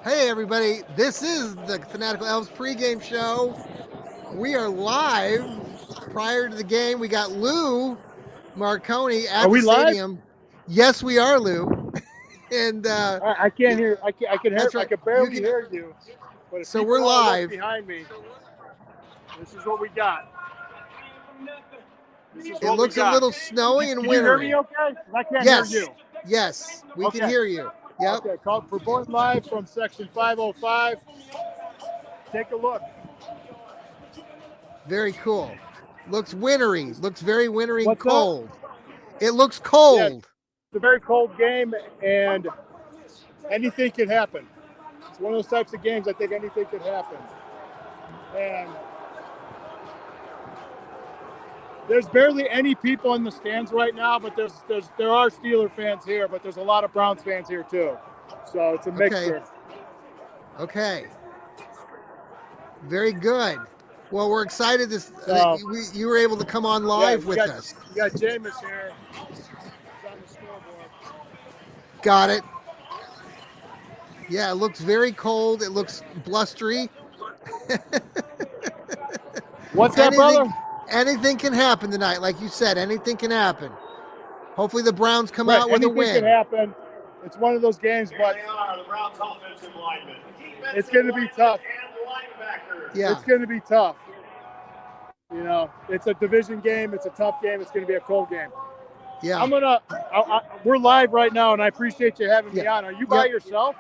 Hey everybody, this is the Fanatical Elfz Pregame Show. We are live. Prior to the game, we got Lou Marconi at the stadium. Yes, we are, Lou. And I can't hear. I can hear. Right. I can barely hear you. But so we're live behind me. This is what we got. It looks a little snowy and wintry. Can you hear me okay? I can't hear you. Yes, we can hear you. Yep. Okay, we're going live from section 505. Take a look. Very cool. Looks wintry. Looks very wintry and What's cold. Up? It looks cold. Yeah, it's a very cold game, and anything can happen. It's one of those types of games I think anything could happen. And there's barely any people in the stands right now, but there are Steeler fans here, but there's a lot of Browns fans here too. So it's a mixture. Okay. Very good. Well, we're excited you were able to come on live with us. You got Jameis here. He's on the scoreboard. Got it. Yeah, it looks very cold. It looks blustery. What's that, brother? Anything can happen tonight. Like you said, anything can happen. Hopefully the Browns come out with a win. Anything can happen. It's one of those games, but it's going to be tough. Yeah. It's going to be tough. You know, it's a division game. It's a tough game. It's going to be a cold game. Yeah. We're live right now, and I appreciate you having me on. Are you by yourself?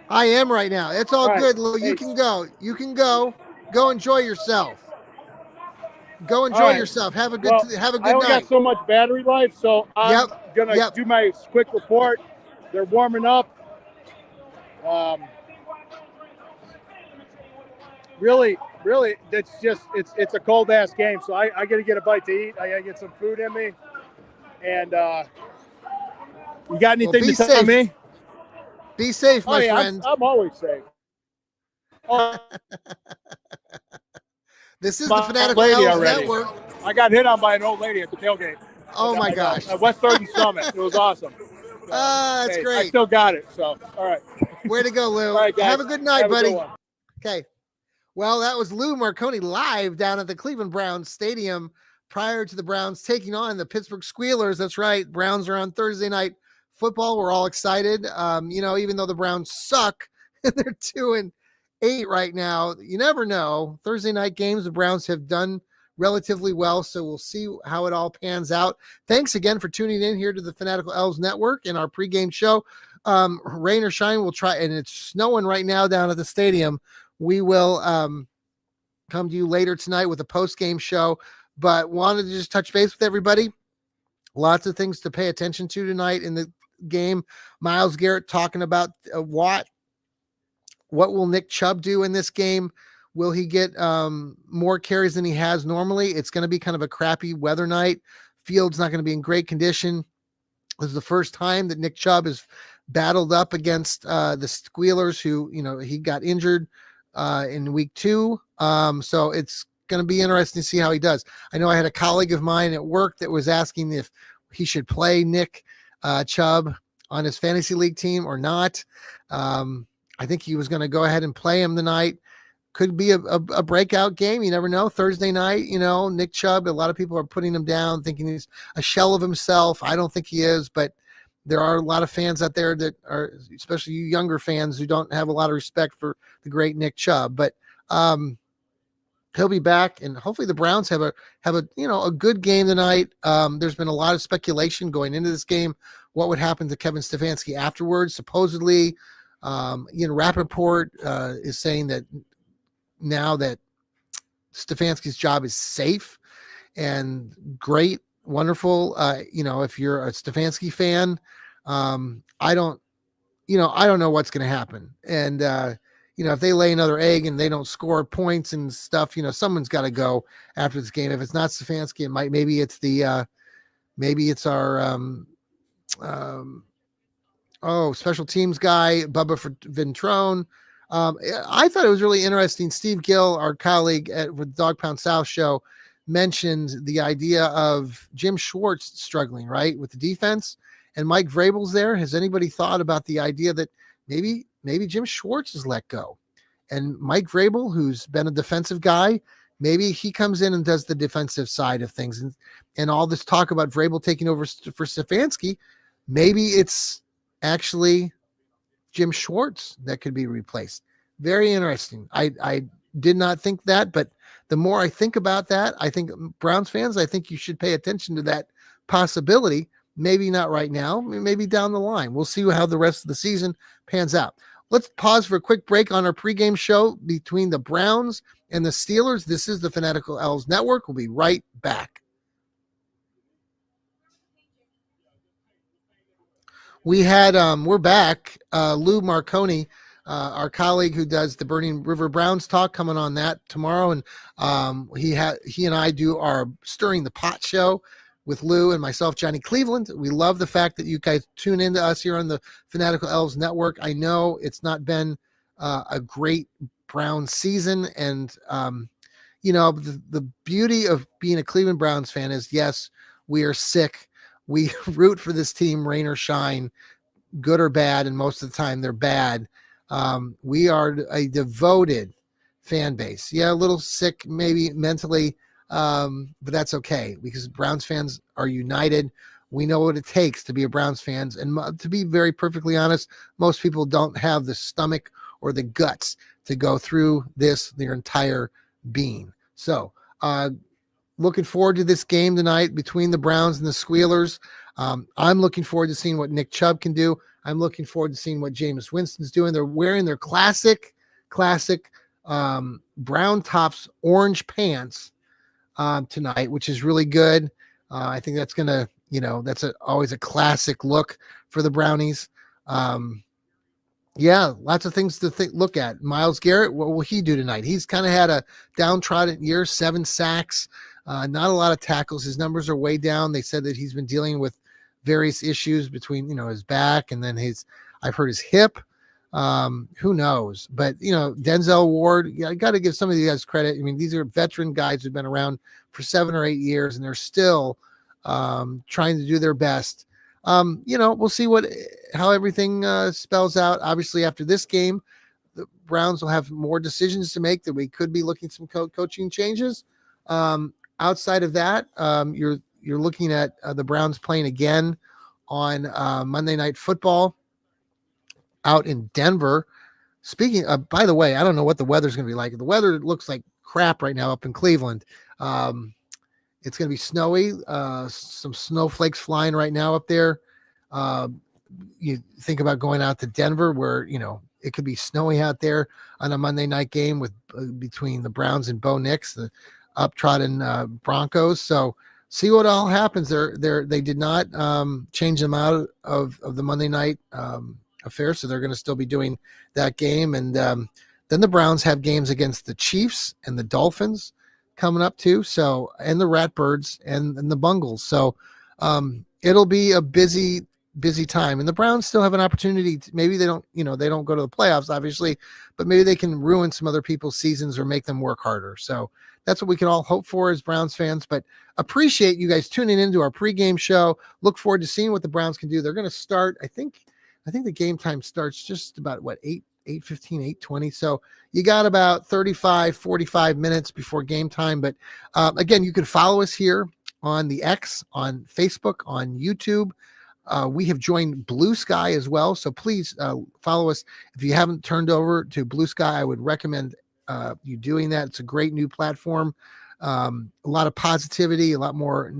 I am right now. It's all good, Lou. You can go. You can go. Go enjoy yourself. Go enjoy yourself. Have a good night. I only got so much battery life, so I'm gonna do my quick report. They're warming up. Really, it's a cold ass game. So I got to get a bite to eat. I got to get some food in me. And you got anything to tell me? Be safe, my friend. I'm always safe. This is the Fanatical Elfz Network. I got hit on by an old lady at the tailgate. Oh my gosh! At West 3rd and Summit. It was awesome. That's great. I still got it. So all right. Way to go, Lou. All right, guys. Have a good night, buddy. Good okay. Well, that was Lou Marconi live down at the Cleveland Browns Stadium prior to the Browns taking on the Pittsburgh Squealers. That's right. Browns are on Thursday night football. We're all excited. Even though the Browns suck, they're 2-8 right now. You never know. Thursday night games, the Browns have done relatively well, so we'll see how it all pans out. Thanks again for tuning in here to the Fanatical Elfz Network in our pregame show. Rain or shine, we'll try, and it's snowing right now down at the stadium. We will come to you later tonight with a post-game show, but wanted to just touch base with everybody. Lots of things to pay attention to tonight in the game. Myles Garrett talking about what will Nick Chubb do in this game? Will he get more carries than he has normally? It's going to be kind of a crappy weather night. Field's not going to be in great condition. This is the first time that Nick Chubb has battled up against the Squealers, who, he got injured in week 2. So it's going to be interesting to see how he does. I know I had a colleague of mine at work that was asking if he should play Nick Chubb on his fantasy league team or not. I think he was going to go ahead and play him tonight. Could be a breakout game. You never know. Thursday night, Nick Chubb, a lot of people are putting him down, thinking he's a shell of himself. I don't think he is, but there are a lot of fans out there that are, especially you younger fans, who don't have a lot of respect for the great Nick Chubb. But he'll be back, and hopefully the Browns have a good game tonight. There's been a lot of speculation going into this game. What would happen to Kevin Stefanski afterwards? Supposedly, Ian Rappaport is saying that now that Stefanski's job is safe and great, wonderful. If you're a Stefanski fan, I don't know what's going to happen. And, if they lay another egg and they don't score points and stuff, someone's got to go after this game. If it's not Stefanski, maybe it's our, special teams guy, Bubba Ventrone. I thought it was really interesting. Steve Gill, our colleague with Dog Pound South show, mentioned the idea of Jim Schwartz struggling, right, with the defense, and Mike Vrabel's there. Has anybody thought about the idea that maybe Jim Schwartz is let go. And Mike Vrabel, who's been a defensive guy, maybe he comes in and does the defensive side of things. And all this talk about Vrabel taking over for Stefanski, maybe it's actually Jim Schwartz that could be replaced. Very interesting. I did not think that, but the more I think about that, I think Browns fans, I think you should pay attention to that possibility. Maybe not right now, maybe down the line. We'll see how the rest of the season pans out. Let's pause for a quick break on our pregame show between the Browns and the Steelers. This is the Fanatical Elfz Network. We'll be right back. We're back. Lou Marconi, our colleague who does the Burning River Browns talk, coming on that tomorrow. And he and I do our Stirring the Pot show with Lou and myself, Johnny Cleveland. We love the fact that you guys tune into us here on the Fanatical Elfz Network. I know it's not been a great Browns season. And, the beauty of being a Cleveland Browns fan is, yes, we are sick. We root for this team, rain or shine, good or bad, and most of the time they're bad. We are a devoted fan base. Yeah, a little sick maybe mentally, but that's okay because Browns fans are united. We know what it takes to be a Browns fan. And to be very perfectly honest, most people don't have the stomach or the guts to go through their entire being. So, looking forward to this game tonight between the Browns and the Squealers. I'm looking forward to seeing what Nick Chubb can do. I'm looking forward to seeing what Jameis Winston's doing. They're wearing their classic brown tops, orange pants tonight, which is really good. I think that's going to, that's always a classic look for the Brownies. Lots of things to look at. Myles Garrett, what will he do tonight? He's kind of had a downtrodden year, 7 sacks. Not a lot of tackles. His numbers are way down. They said that he's been dealing with various issues between, his back and then I've heard his hip. Who knows? But, Denzel Ward, I got to give some of these guys credit. I mean, these are veteran guys who've been around for 7 or 8 years, and they're still trying to do their best. We'll see how everything spells out. Obviously, after this game, the Browns will have more decisions to make, that we could be looking at some coaching changes. Outside of that, you're looking at the Browns playing again on Monday Night Football out in Denver. Speaking of, by the way, I don't know what the weather's going to be like. The weather looks like crap right now up in Cleveland. It's going to be snowy, some snowflakes flying right now up there. You think about going out to Denver where, it could be snowy out there on a Monday night game with between the Browns and Bo Nix, the uptrodden Broncos. So see what all happens there. They did not change them out of the Monday night affair. So they're going to still be doing that game. And then the Browns have games against the Chiefs and the Dolphins coming up too. So, and the Ratbirds and the Bungles. So it'll be a busy time, and the Browns still have an opportunity to, maybe they don't go to the playoffs, obviously, but maybe they can ruin some other people's seasons or make them work harder. So that's what we can all hope for as Browns fans, but appreciate you guys tuning into our pregame show. Look forward to seeing what the Browns can do. They're going to start, I think the game time starts just about 8:15, 8:20. So you got about 45 minutes before game time. But again, you can follow us here on the X, on Facebook, on YouTube. We have joined Blue Sky as well. So please follow us. If you haven't turned over to Blue Sky, I would recommend you doing that. It's a great new platform. A lot of positivity, a lot more,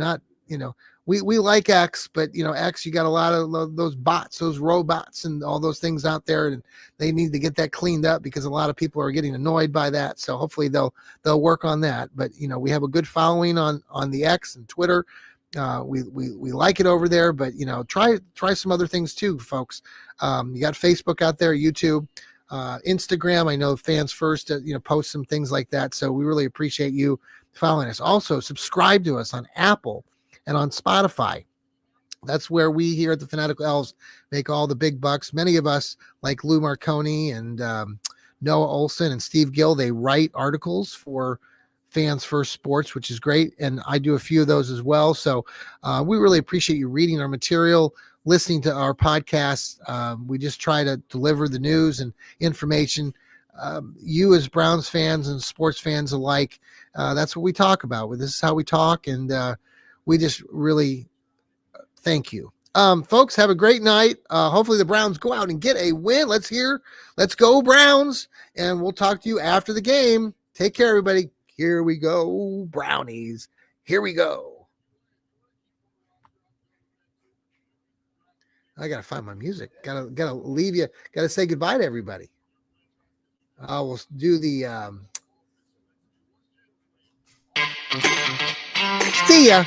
we like X, but X, you got a lot of those bots, those robots and all those things out there, and they need to get that cleaned up because a lot of people are getting annoyed by that. So hopefully they'll work on that. But we have a good following on the X and Twitter. We like it over there, but try some other things too, folks. You got Facebook out there, YouTube, Instagram. I know Fans First, post some things like that. So we really appreciate you following us. Also, subscribe to us on Apple and on Spotify. That's where we here at the Fanatical Elfz make all the big bucks. Many of us, like Lou Marconi and Noah Olson and Steve Gill, they write articles for Fans First Sports, which is great. And I do a few of those as well. So we really appreciate you reading our material, listening to our podcast. We just try to deliver the news and information. You as Browns fans and sports fans alike, that's what we talk about. This is how we talk, and we just really thank you. Folks, have a great night. Hopefully the Browns go out and get a win. Let's go Browns, and we'll talk to you after the game. Take care, everybody. Here we go, Brownies. Here we go. I gotta find my music. Gotta leave you. Gotta say goodbye to everybody. I will do the see ya.